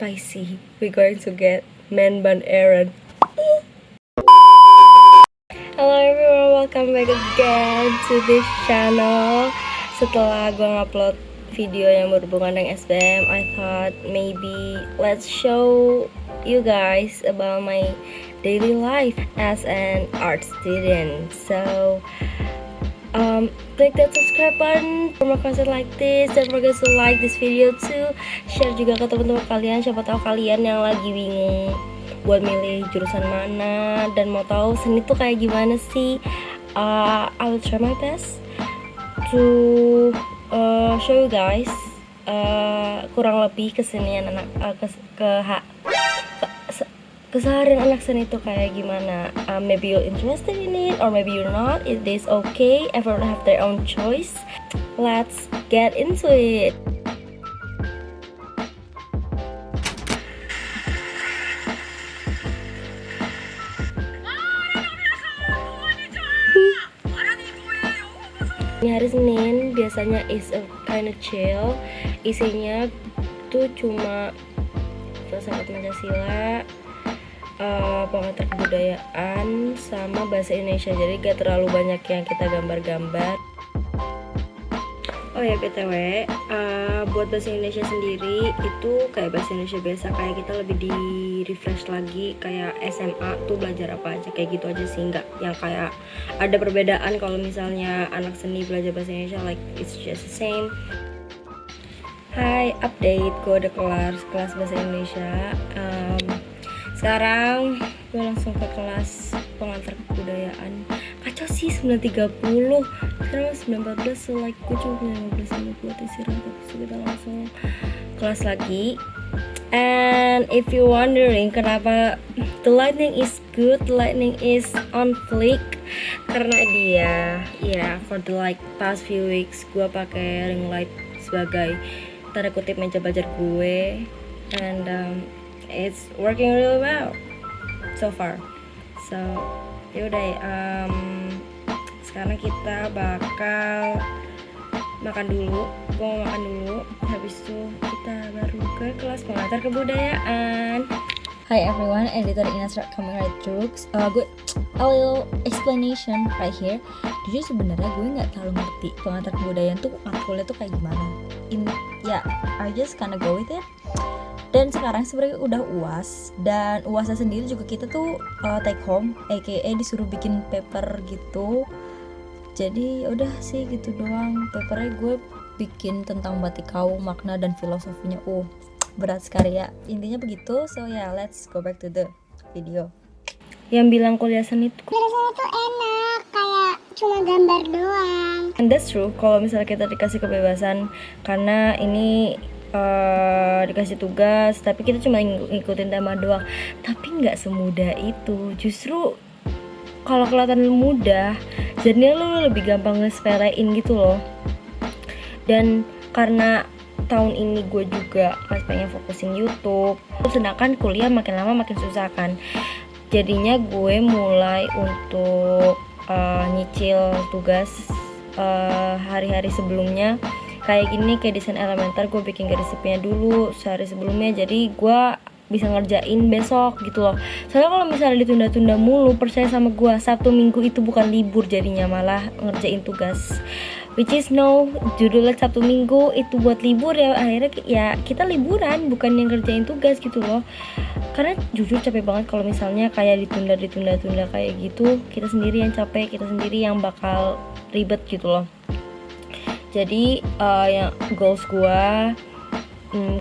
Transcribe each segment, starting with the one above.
spicy. We're going to get man bun Aaron. Hello everyone, welcome back again to this channel. Setelah gue ngupload video yang berhubungan dengan SBM, I thought maybe let's show you guys about my daily life as an art student. So click that subscribe button for more content like this. Don't forget to like this video too. Share juga ke teman-teman kalian, siapa tahu kalian yang lagi bingung buat milih jurusan mana dan mau tahu seni tuh kayak gimana sih. I will try my best to show you guys kurang lebih kesenian anak keseharian anak seni itu kayak gimana. Maybe you're interested in it or maybe you're not. It is okay, everyone have their own choice. Let's get into it. Ini hari Senin biasanya is a kind of chill. Isinya tuh cuma filsafat Pancasila, pengantar kebudayaan, sama bahasa Indonesia. Jadi gak terlalu banyak yang kita gambar-gambar. Oh ya BTW, buat bahasa Indonesia sendiri itu kayak bahasa Indonesia biasa, kayak kita lebih di refresh lagi kayak SMA tuh belajar apa aja, kayak gitu aja sih, nggak yang kayak ada perbedaan kalau misalnya anak seni belajar bahasa Indonesia, like it's just the same. Hai, update, gue udah kelas bahasa Indonesia. Sekarang gue langsung ke kelas pengantar kebudayaan. Kacau sih, 9.30 sekarang 9.14, so like gue cuma punya 15 menit buat istirahat. So kita langsung kelas lagi. And if you wondering kenapa the lighting is good, the lighting is on flick, karena dia for the like past few weeks gue pakai ring light sebagai tanda kutip meja belajar gue, and it's working really well so far. So yaudah, sekarang kita bakal makan dulu. Gue mau makan dulu, habis itu kita baru ke kelas pengantar kebudayaan. Hi everyone, editor Ina start coming right jokes. Good, a little explanation right here. Jujur sebenarnya gue nggak terlalu ngerti pengantar kebudayaan tuh matkulnya tuh kayak gimana. I just kinda go with it. Dan sekarang sebenarnya udah UAS, dan UASnya sendiri juga kita tuh take home, aka disuruh bikin paper gitu. Jadi udah sih gitu doang. Papernya gue bikin tentang batik kaum, makna dan filosofinya. Berat sekali ya. Intinya begitu. So yeah, let's go back to the video. Yang bilang kuliah seni tuh enak, kayak cuma gambar doang. and that's true kalau misalnya kita dikasih kebebasan, karena ini dikasih tugas tapi kita cuma ngikutin tema doang. Tapi nggak semudah itu. Justru kalau kelihatan mudah, jadinya lu lebih gampang ngesepelein gitu loh. Dan karena tahun ini gue juga pas pengen fokusin YouTube, sedangkan kuliah makin lama makin susah kan, jadinya gue mulai untuk nyicil tugas hari-hari sebelumnya. Kayak gini, kayak desain elementer gue bikin garis-garisnya dulu sehari sebelumnya, jadi gue bisa ngerjain besok gitu loh. Soalnya kalau misalnya ditunda-tunda mulu, percaya sama gue, Sabtu Minggu itu bukan libur, jadinya malah ngerjain tugas, which is no, judulnya Sabtu Minggu itu buat libur ya. Akhirnya ya kita liburan, bukan yang ngerjain tugas gitu loh. Karena jujur capek banget kalau misalnya kayak ditunda kayak gitu. Kita sendiri yang capek, kita sendiri yang bakal ribet gitu loh. Jadi yang goals gue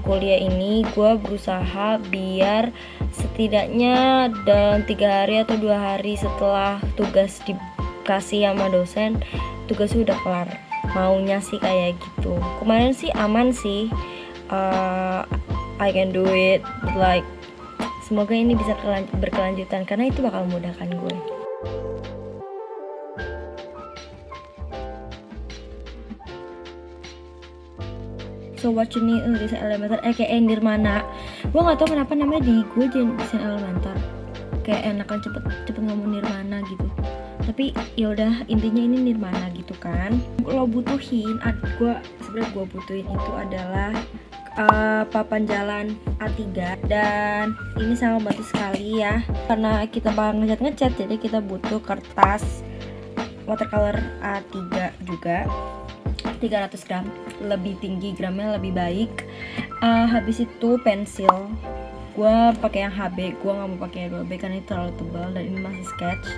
kuliah ini, gue berusaha biar setidaknya dalam 3 hari atau 2 hari setelah tugas dikasih sama dosen, tugasnya udah kelar. Maunya sih kayak gitu. Kemarin sih aman sih, I can do it, but like semoga ini bisa berkelanjutan karena itu bakal memudahkan gue. So what you need desain elementer, kayak Nirmana. Gue nggak tahu kenapa namanya di gue jadi desain elementer. Kayak enakan cepet ngomong Nirmana gitu. Tapi ya udah, intinya ini Nirmana gitu kan. Lo butuhin, sebenarnya gue butuhin itu adalah papan jalan A3, dan ini sangat membantu sekali ya karena kita bakal ngecat jadi kita butuh kertas watercolor A3 juga 300 gram, lebih tinggi gramnya lebih baik. Habis itu pensil, gue pakai yang HB, gue nggak mau pakai yang 2B karena itu terlalu tebal dan ini masih sketch.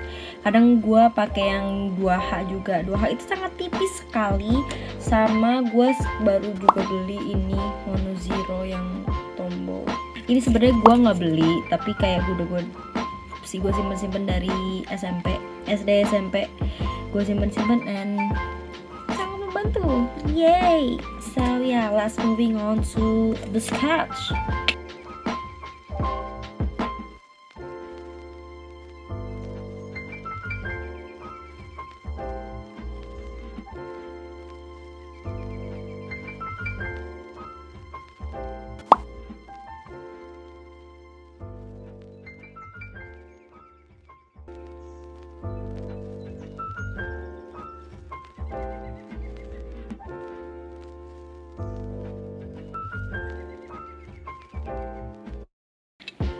Kadang gue pakai yang 2H juga, 2H itu sangat tipis sekali. Sama gue baru juga beli ini Mono Zero yang tombol. Ini sebenarnya gue nggak beli, tapi kayak gue simpen dari SD SMP gue simpen and sangat membantu. Yay! So yeah, let's moving on to the sketch.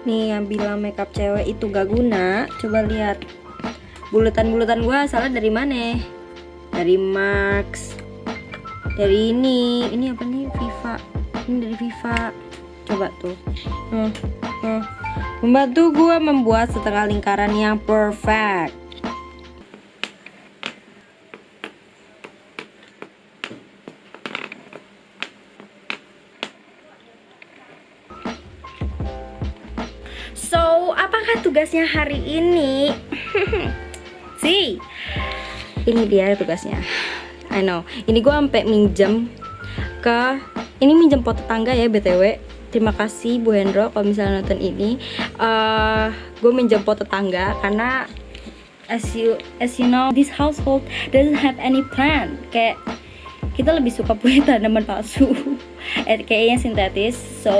Nih yang bilang makeup cewek itu gak guna, coba lihat bulutan-bulutan gue asalnya dari mana? Dari Max, dari ini apa nih, Viva. Ini dari Viva. Coba tuh, membantu gue membuat setengah lingkaran yang perfect. So, apakah tugasnya hari ini? Ini dia tugasnya. I know. Ini gue sampai minjem pot tetangga ya BTW. Terima kasih Bu Hendro kalau misalnya nonton ini. Gue minjem pot tetangga karena as you know, this household doesn't have any plant. Kayak kita lebih suka punya tanaman palsu. Kayaknya sintetis. So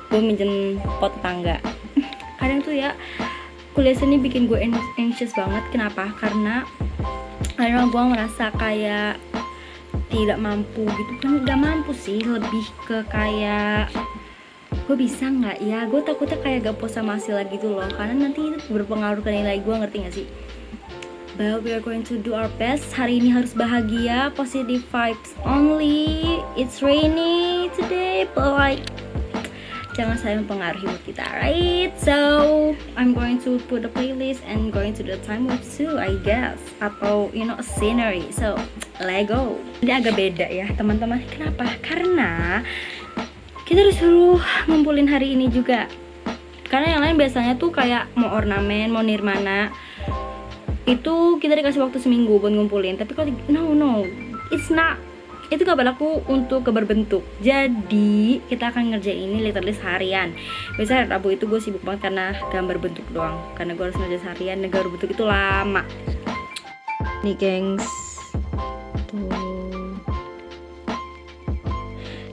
gue minjem pot tetangga. Kadang tuh ya kuliah seni bikin gue anxious banget. Kenapa? Karena gue merasa kayak tidak mampu gitu kan. Gak mampu sih, lebih ke kayak gue bisa nggak ya. Gue takutnya kayak gak puas sama hasil lagi gitu loh, karena nanti itu berpengaruh ke nilai gue, ngerti gak sih? But we are going to do our best. Hari ini harus bahagia, positive vibes only. It's rainy today, but like jangan saya mempengaruhi mood kita, right? So I'm going to put a playlist and going to the time lapse too, I guess, atau a scenery. So let's go. Ini agak beda ya teman-teman. Kenapa? Karena kita disuruh ngumpulin hari ini juga. Karena yang lain biasanya tuh kayak mau ornamen, mau nirmana, itu kita dikasih waktu seminggu buat ngumpulin. Tapi kalau no, it's not. Itu gak berlaku untuk gambar bentuk. Jadi kita akan ngerjain ini literally seharian. Biasanya Rabu itu gue sibuk banget karena gambar bentuk doang, karena gue harus ngerjain seharian dan gambar bentuk itu lama. Nih gengs, tuh,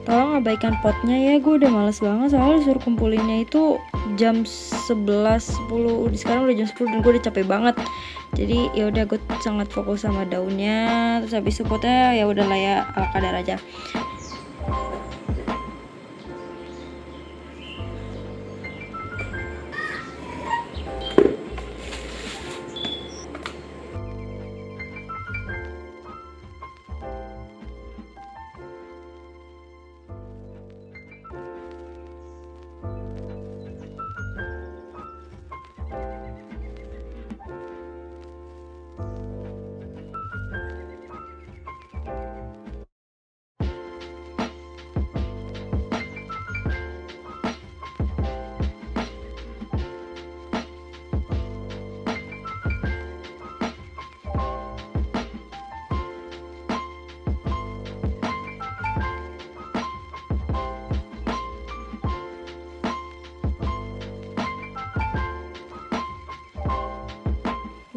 tolong abaikan potnya ya. Gue udah males banget soalnya disuruh kumpulinnya itu jam 11.10. Sekarang udah jam 10 dan gue udah capek banget. Jadi ya udah gue sangat fokus sama daunnya. Terus habis potnya ya udah lah ya, ala kadar aja.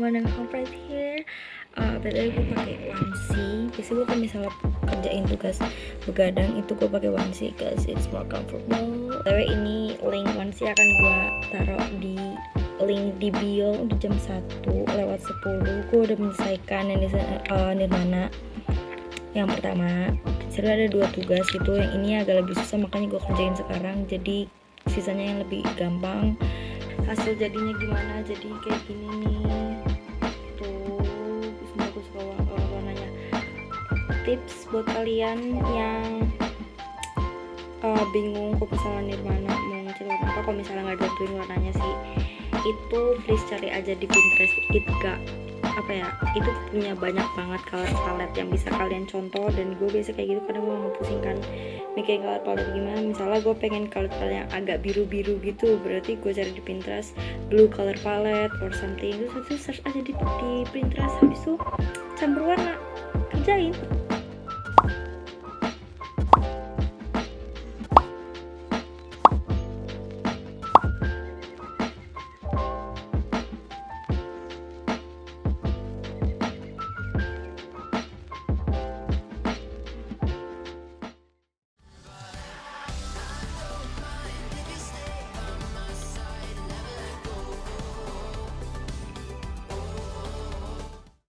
One and a half right here. Tadi gue pakai onesie. Biasanya gue kalau misalnya kerjain tugas begadang itu gue pakai onesie cause it's more comfortable. Tapi ini link onesie akan gue taruh di link di bio. Di jam 1:10 gue udah menyelesaikan yang nirmana. Yang pertama, sebenarnya ada 2 tugas gitu. Yang ini agak lebih susah, makanya gue kerjain sekarang. Jadi sisanya yang lebih gampang. Hasil jadinya gimana? Jadi kayak gini nih. Tuh, semoga gue suka warnanya. Tips buat kalian yang bingung kok misalnya Nirvana mau ngecat warna apa, kalau misalnya nggak tentuin warnanya sih, itu please cari aja di Pinterest. Itu punya banyak banget color palette yang bisa kalian contoh. Dan gue biasa kayak gitu karena gue nggak pusing kan mikirin color palette gimana. Misalnya gue pengen color palette yang agak biru-biru gitu, berarti gue cari di Pinterest blue color palette or something, terus search aja di Pinterest, habis itu campur warna, kerjain.